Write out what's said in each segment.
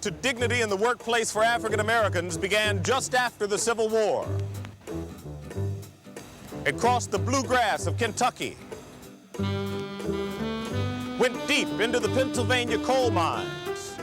to dignity in the workplace for African Americans began just after the Civil War. It crossed the bluegrass of Kentucky, went deep into the Pennsylvania coal mines,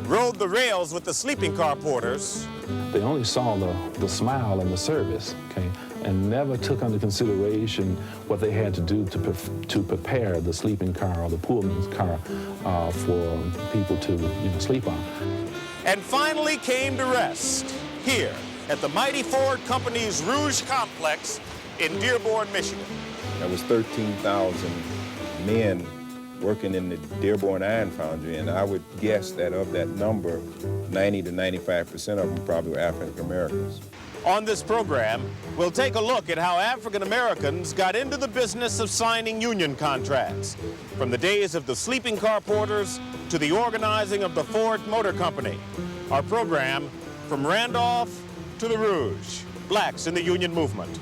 rode the rails with the sleeping car porters. They only saw the smile and the service, okay, and never took under consideration what they had to do to prepare the sleeping car or the pullman's car for people to sleep on. And finally came to rest here at the mighty Ford Company's Rouge complex in Dearborn, Michigan. There was 13,000 men working in the Dearborn Iron Foundry, and I would guess that of that number, 90 to 95% of them probably were African Americans. On this program, we'll take a look at how African Americans got into the business of signing union contracts, from the days of the sleeping car porters to the organizing of the Ford Motor Company. Our program, From Randolph to the Rouge, Blacks in the Union Movement.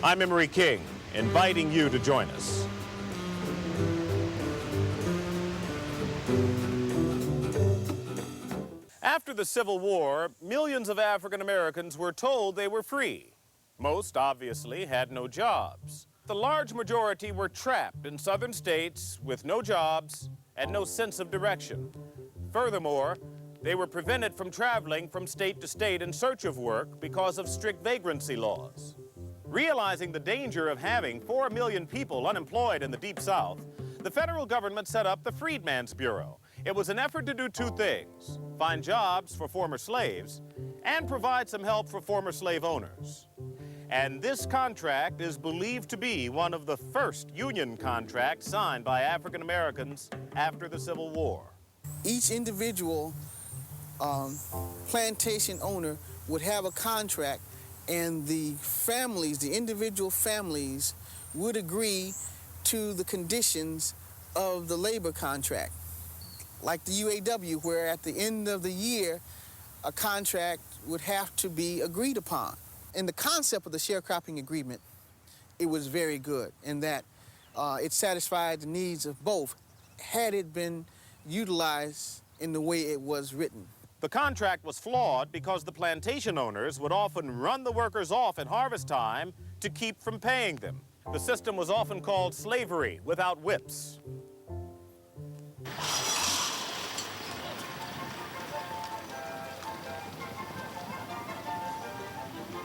I'm Emory King, inviting you to join us. After the Civil War, millions of African Americans were told they were free. Most, obviously, had no jobs. The large majority were trapped in southern states with no jobs and no sense of direction. Furthermore, they were prevented from traveling from state to state in search of work because of strict vagrancy laws. Realizing the danger of having 4 million people unemployed in the Deep South, the federal government set up the Freedmen's Bureau. It was an effort to do two things: find jobs for former slaves and provide some help for former slave owners. And this contract is believed to be one of the first union contracts signed by African Americans after the Civil War. Each individual plantation owner would have a contract, and the families, the individual families, would agree to the conditions of the labor contract. Like the UAW, where at the end of the year, a contract would have to be agreed upon. And the concept of the sharecropping agreement, it was very good in that it satisfied the needs of both, had it been utilized in the way it was written. The contract was flawed because the plantation owners would often run the workers off at harvest time to keep from paying them. The system was often called slavery without whips.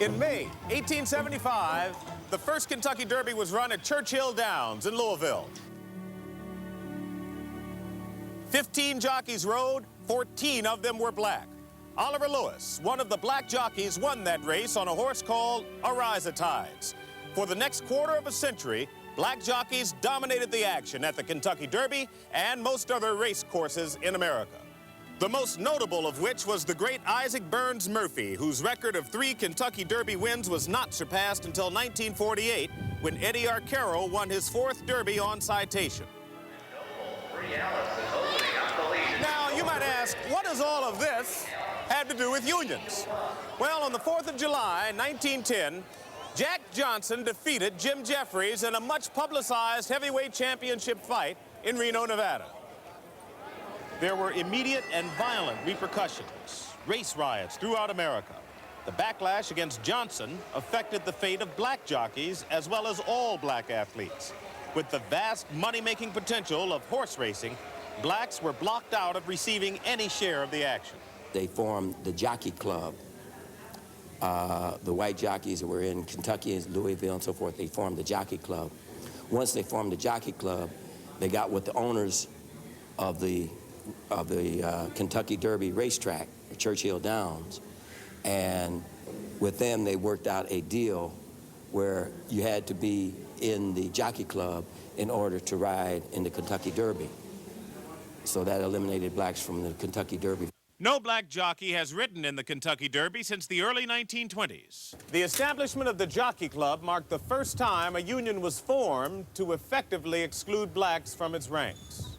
In May 1875, the first Kentucky Derby was run at Churchill Downs in Louisville. 15 jockeys rode, 14 of them were black. Oliver Lewis, one of the black jockeys, won that race on a horse called Tides. For the next quarter of a century, black jockeys dominated the action at the Kentucky Derby and most other race courses in America. The most notable of which was the great Isaac Burns Murphy, whose record of 3 Kentucky Derby wins was not surpassed until 1948, when Eddie Arcaro won his 4th Derby on citation. Now, you might ask, what does all of this have to do with unions? Well, on the 4th of July, 1910, Jack Johnson defeated Jim Jeffries in a much-publicized heavyweight championship fight in Reno, Nevada. There were immediate and violent repercussions, race riots throughout America. The backlash against Johnson affected the fate of black jockeys as well as all black athletes. With the vast money-making potential of horse racing, blacks were blocked out of receiving any share of the action. They formed the Jockey Club. The white jockeys that were in Kentucky and Louisville and so forth, they formed the Jockey Club. Once they formed the Jockey Club, they got with the owners of the Kentucky Derby racetrack, Churchill Downs, and with them they worked out a deal where you had to be in the Jockey Club in order to ride in the Kentucky Derby. So that eliminated blacks from the Kentucky Derby. No black jockey has ridden in the Kentucky Derby since the early 1920s. The establishment of the Jockey Club marked the first time a union was formed to effectively exclude blacks from its ranks.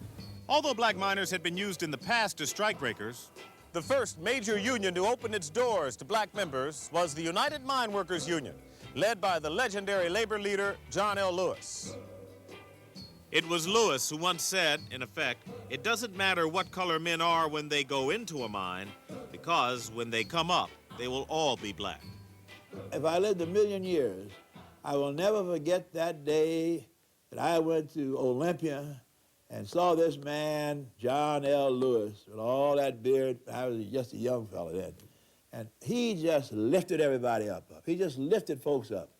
Although black miners had been used in the past as strikebreakers, the first major union to open its doors to black members was the United Mine Workers Union, led by the legendary labor leader John L. Lewis. It was Lewis who once said, in effect, it doesn't matter what color men are when they go into a mine, because when they come up, they will all be black. If I lived 1,000,000 years, I will never forget that day that I went to Olympia and saw this man, John L. Lewis, with all that beard. I was just a young fella then. And he just lifted everybody up. He just lifted folks up.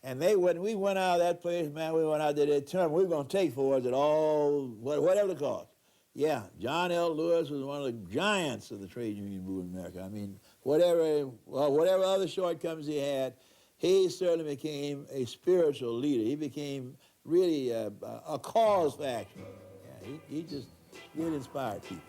And when we went out of that place, man, we went out there determined we were going to take for us at all, whatever the cost. Yeah, John L. Lewis was one of the giants of the trade union movement in America. I mean, whatever other shortcomings he had, he certainly became a spiritual leader. He became really a cause factor. Yeah, he just really inspired people.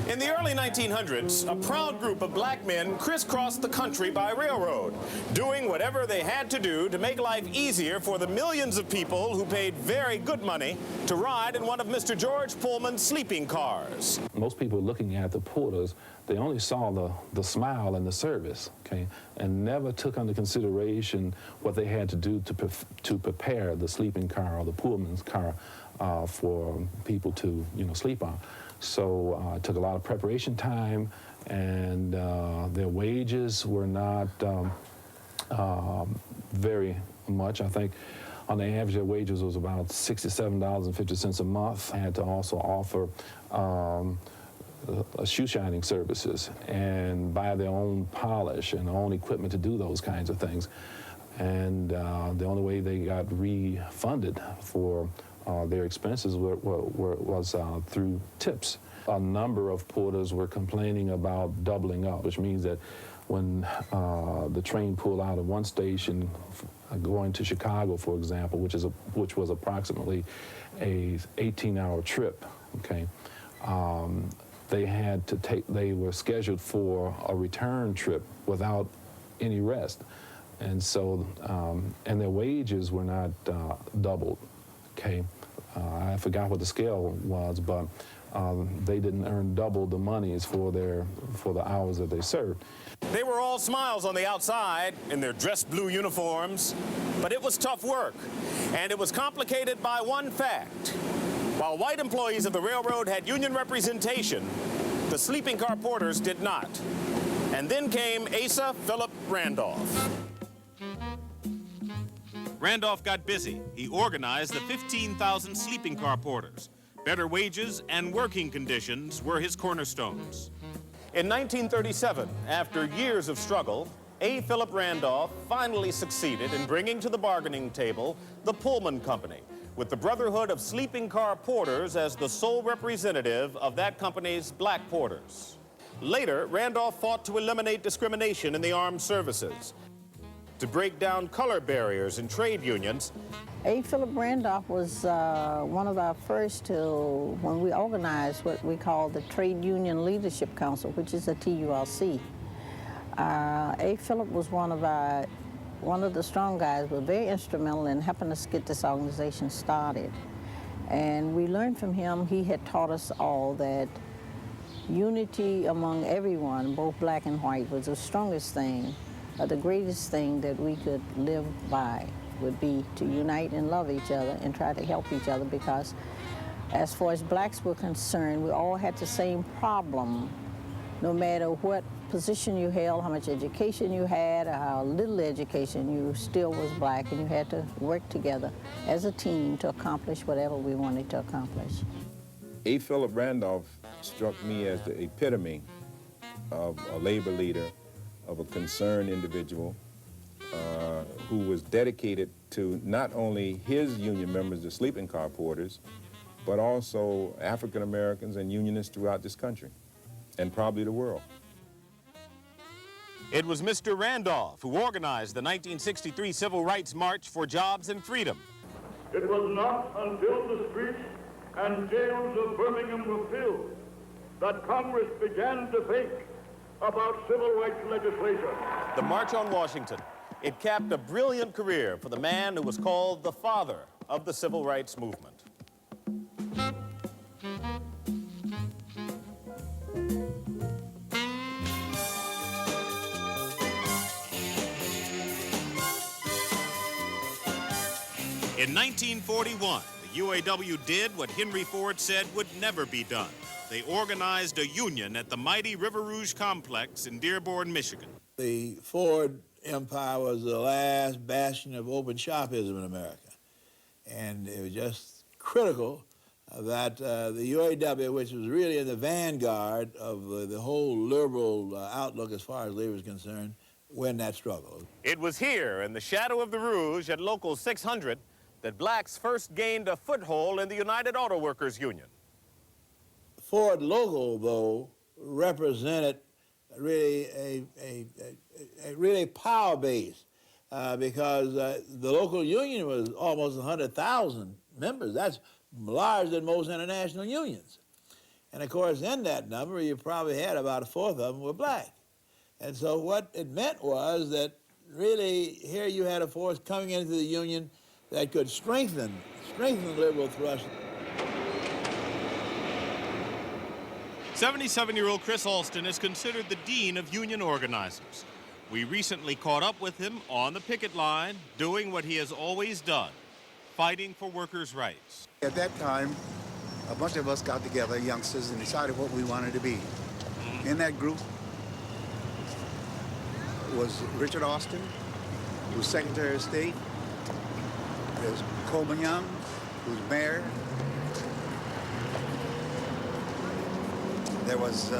In the early 1900s, a proud group of black men crisscrossed the country by railroad, doing whatever they had to do to make life easier for the millions of people who paid very good money to ride in one of Mr. George Pullman's sleeping cars. Most people looking at the porters, they only saw the smile and the service, okay, and never took under consideration what they had to do to prepare the sleeping car or the Pullman's car for people to, sleep on. So it took a lot of preparation time, and their wages were not very much. I think on the average their wages was about $67.50 a month. I had to also offer shoe shining services and buy their own polish and their own equipment to do those kinds of things. And the only way they got refunded for their expenses was through tips. A number of porters were complaining about doubling up, which means that when the train pulled out of one station going to Chicago, for example, which was approximately a 18-hour trip, okay, they were scheduled for a return trip without any rest. And so, and their wages were not doubled, okay? I forgot what the scale was, but they didn't earn double the monies for the hours that they served. They were all smiles on the outside in their dress blue uniforms, but it was tough work, and it was complicated by one fact. While white employees of the railroad had union representation, the sleeping car porters did not. And then came Asa Philip Randolph. Randolph got busy. He organized the 15,000 sleeping car porters. Better wages and working conditions were his cornerstones. In 1937, after years of struggle, A. Philip Randolph finally succeeded in bringing to the bargaining table the Pullman Company, with the Brotherhood of Sleeping Car Porters as the sole representative of that company's black porters. Later, Randolph fought to eliminate discrimination in the armed services, to break down color barriers in trade unions. A. Philip Randolph was one of our first to, when we organized what we call the Trade Union Leadership Council, which is a TULC. A. Philip was one of the strong guys, was very instrumental in helping us get this organization started. And we learned from him, he had taught us all that unity among everyone, both black and white, was the strongest thing. The greatest thing that we could live by would be to unite and love each other and try to help each other, because as far as blacks were concerned, we all had the same problem. No matter what position you held, how much education you had, or how little education, you still was black, and you had to work together as a team to accomplish whatever we wanted to accomplish. A. Philip Randolph struck me as the epitome of a labor leader, of a concerned individual who was dedicated to not only his union members, the sleeping car porters, but also African Americans and unionists throughout this country, and probably the world. It was Mr. Randolph who organized the 1963 Civil Rights March for Jobs and Freedom. It was not until the streets and jails of Birmingham were filled that Congress began to think about civil rights legislation. The March on Washington. It capped a brilliant career for the man who was called the father of the civil rights movement. In 1941, the UAW did what Henry Ford said would never be done. They organized a union at the mighty River Rouge complex in Dearborn, Michigan. The Ford empire was the last bastion of open shopism in America. And it was just critical that the UAW, which was really in the vanguard of the whole liberal outlook as far as labor is concerned, win that struggle. It was here in the shadow of the Rouge at Local 600 that blacks first gained a foothold in the United Auto Workers Union. The Ford logo, though, represented really a really power base because the local union was almost 100,000 members. That's larger than most international unions. And of course, in that number, you probably had about a fourth of them were black. And so what it meant was that really here you had a force coming into the union that could strengthen liberal thrust. 77-year-old Chris Alston is considered the dean of union organizers. We recently caught up with him on the picket line, doing what he has always done, fighting for workers' rights. At that time, a bunch of us got together, youngsters, and decided what we wanted to be. In that group was Richard Austin, who was Secretary of State. There's Coleman Young, who's mayor. There was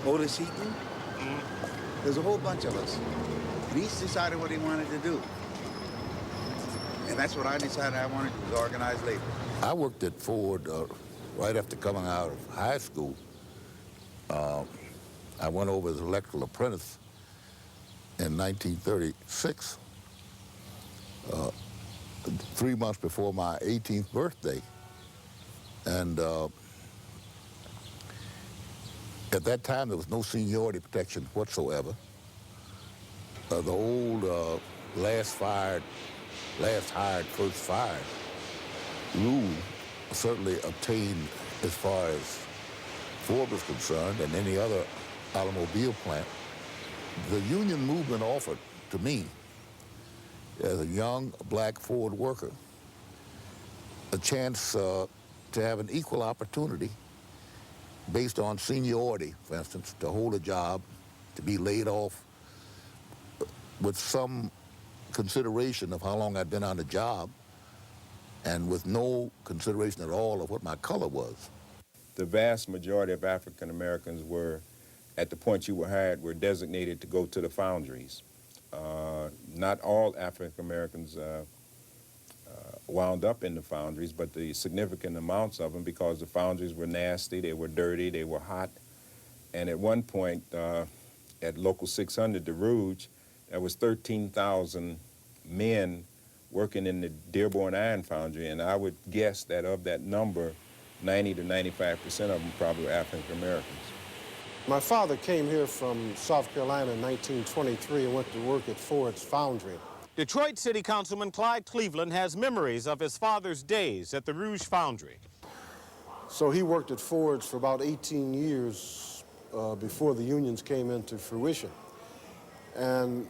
Otis Heaton. There's a whole bunch of us. And each decided what he wanted to do. And that's what I decided I wanted to do, was organize labor. I worked at Ford right after coming out of high school. I went over as an electrical apprentice in 1936, 3 months before my 18th birthday. And at that time, there was no seniority protection whatsoever. The old last hired, first fired rule certainly obtained as far as Ford was concerned and any other automobile plant. The union movement offered to me, as a young black Ford worker, a chance to have an equal opportunity based on seniority, for instance, to hold a job, to be laid off with some consideration of how long I'd been on the job and with no consideration at all of what my color was. The vast majority of African Americans were, at the point you were hired, were designated to go to the foundries. Not all African Americans wound up in the foundries, but the significant amounts of them, because the foundries were nasty, they were dirty, they were hot. And at one point, at Local 600, the Rouge, there was 13,000 men working in the Dearborn Iron Foundry, and I would guess that of that number, 90 to 95% of them probably were African Americans. My father came here from South Carolina in 1923 and went to work at Ford's foundry. Detroit City Councilman Clyde Cleveland has memories of his father's days at the Rouge Foundry. So he worked at Ford's for about 18 years before the unions came into fruition. And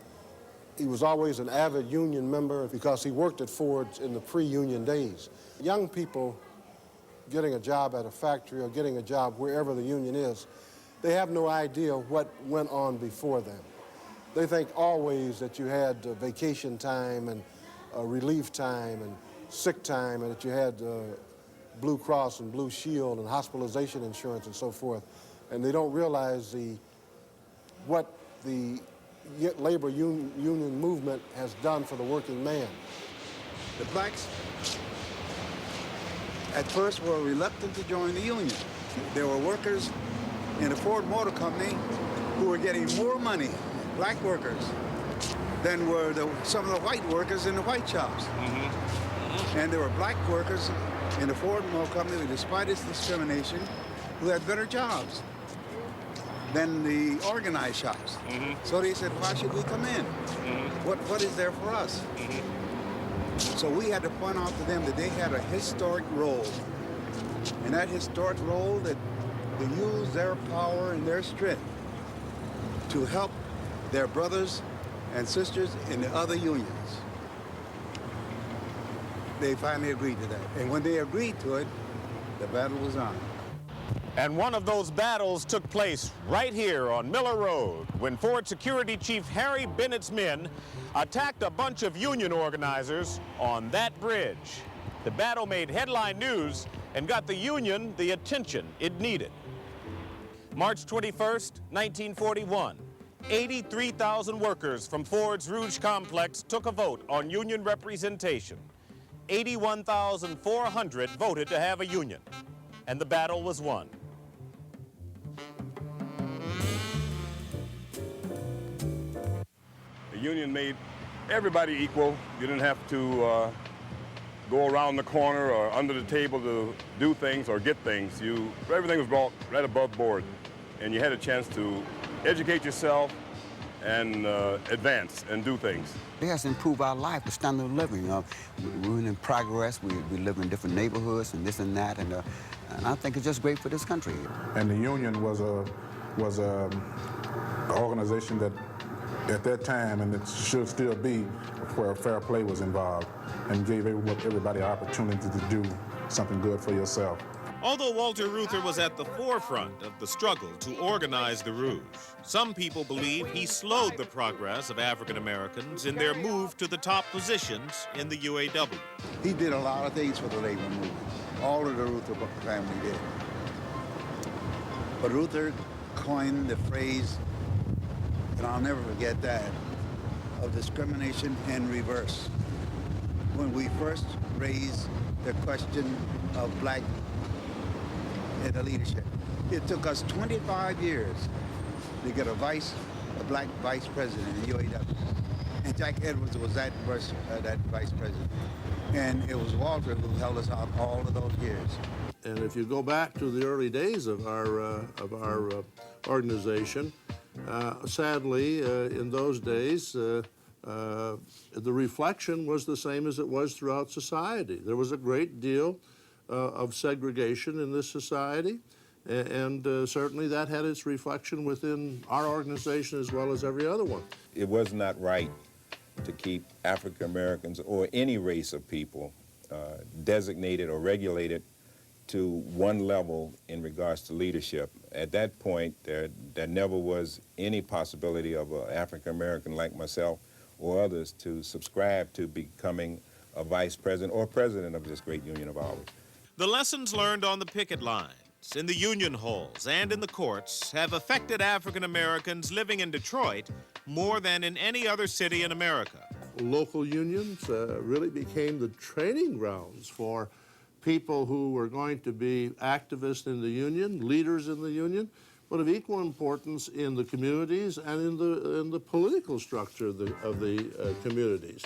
he was always an avid union member because he worked at Ford's in the pre-union days. Young people getting a job at a factory or getting a job wherever the union is, they have no idea what went on before them. They think always that you had vacation time and relief time and sick time, and that you had Blue Cross and Blue Shield and hospitalization insurance and so forth. And they don't realize what the labor union movement has done for the working man. The blacks at first were reluctant to join the union. There were workers in the Ford Motor Company who were getting more money, black workers, than were some of the white workers in the white shops. And there were black workers in the Ford Motor Company, despite its discrimination, who had better jobs than the organized shops. So they said, why should we come in? What is there for us? So we had to point out to them that they had a historic role. And that historic role that to use their power and their strength to help their brothers and sisters in the other unions. They finally agreed to that. And when they agreed to it, the battle was on. And one of those battles took place right here on Miller Road when Ford Security Chief Harry Bennett's men attacked a bunch of union organizers on that bridge. The battle made headline news and got the union the attention it needed. March 21st, 1941, 83,000 workers from Ford's Rouge complex took a vote on union representation. 81,400 voted to have a union, and the battle was won. The union made everybody equal. You didn't have to go around the corner or under the table to do things or get things. Everything was brought right above board, and you had a chance to educate yourself and advance and do things. It has improved our life, the standard of living. We're in progress. We live in different neighborhoods and this and that, and I think it's just great for this country. And the union was a organization that, at that time, and it should still be, where fair play was involved, and gave everybody an opportunity to do something good for yourself. Although Walter Reuther was at the forefront of the struggle to organize the Rouge, some people believe he slowed the progress of African Americans in their move to the top positions in the UAW. He did a lot of things for the labor movement. All of the Reuther family did. But Reuther coined the phrase, and I'll never forget that, of discrimination in reverse. When we first raised the question of black in the leadership, it took us 25 years to get a black vice president in UAW. And Jack Edwards was that vice president. And it was Walter who held us out all of those years. And if you go back to the early days of our organization, sadly, in those days, the reflection was the same as it was throughout society. There was a great deal of segregation in this society, and certainly that had its reflection within our organization as well as every other one. It was not right to keep African Americans or any race of people designated or regulated to one level in regards to leadership. At that point, there never was any possibility of an African American like myself or others to subscribe to becoming a vice president or president of this great union of ours. The lessons learned on the picket lines, in the union halls, and in the courts have affected African Americans living in Detroit more than in any other city in America. Local unions really became the training grounds for people who were going to be activists in the union, leaders in the union, but of equal importance in the communities and in the political structure of the communities.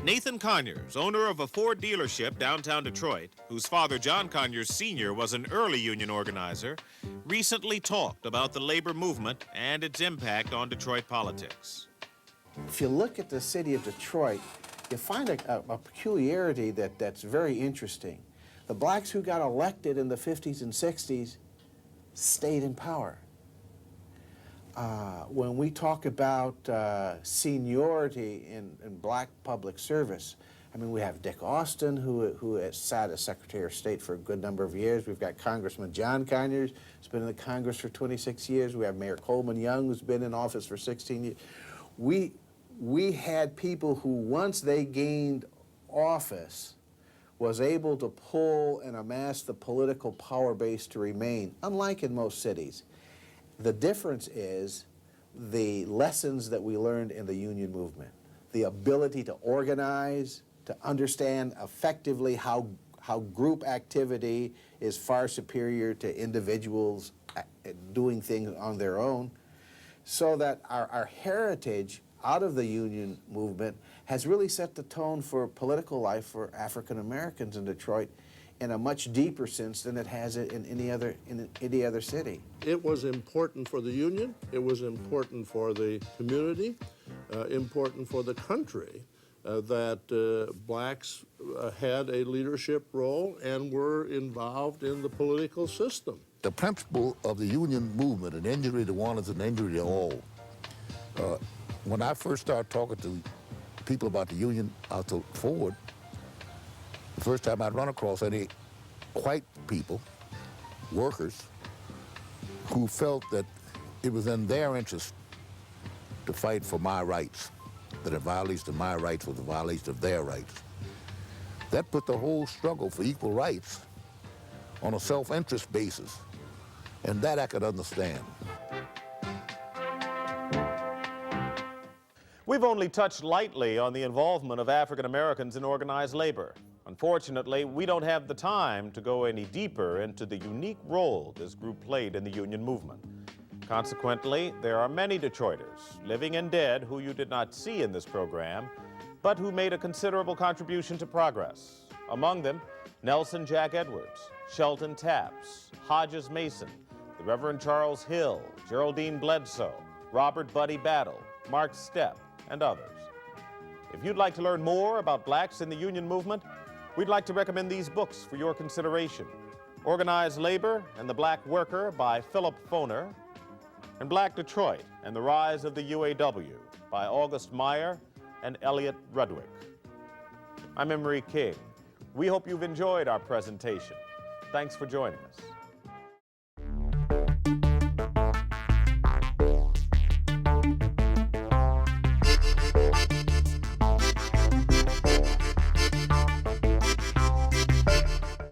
Nathan Conyers, owner of a Ford dealership downtown Detroit, whose father, John Conyers Sr., was an early union organizer, recently talked about the labor movement and its impact on Detroit politics. If you look at the city of Detroit, you find a peculiarity that's very interesting. The blacks who got elected in the 50s and 60s stayed in power. When we talk about seniority in black public service, I mean, we have Dick Austin, who has sat as Secretary of State for a good number of years. We've got Congressman John Conyers, who's been in the Congress for 26 years. We have Mayor Coleman Young, who's been in office for 16 years. We had people who, once they gained office, was able to pull and amass the political power base to remain, unlike in most cities. The difference is the lessons that we learned in the union movement, the ability to organize, to understand effectively how group activity is far superior to individuals doing things on their own, so that our heritage out of the union movement has really set the tone for political life for African Americans in Detroit in a much deeper sense than it has it in any other city. It was important for the union, it was important for the community, important for the country that blacks had a leadership role and were involved in the political system. The principle of the union movement, an injury to one is an injury to all. When I first started talking to people about the union out to Ford, the first time I'd run across any white people, workers, who felt that it was in their interest to fight for my rights, that a violation of my rights was a violation of their rights. That put the whole struggle for equal rights on a self-interest basis, and that I could understand. We've only touched lightly on the involvement of African Americans in organized labor. Unfortunately, we don't have the time to go any deeper into the unique role this group played in the union movement. Consequently, there are many Detroiters, living and dead, who you did not see in this program, but who made a considerable contribution to progress. Among them, Nelson Jack Edwards, Shelton Taps, Hodges Mason, the Reverend Charles Hill, Geraldine Bledsoe, Robert Buddy Battle, Mark Stepp, and others. If you'd like to learn more about blacks in the union movement, we'd like to recommend these books for your consideration. Organized Labor and the Black Worker by Philip Foner, and Black Detroit and the Rise of the UAW by August Meyer and Elliot Rudwick. I'm Emory King. We hope you've enjoyed our presentation. Thanks for joining us.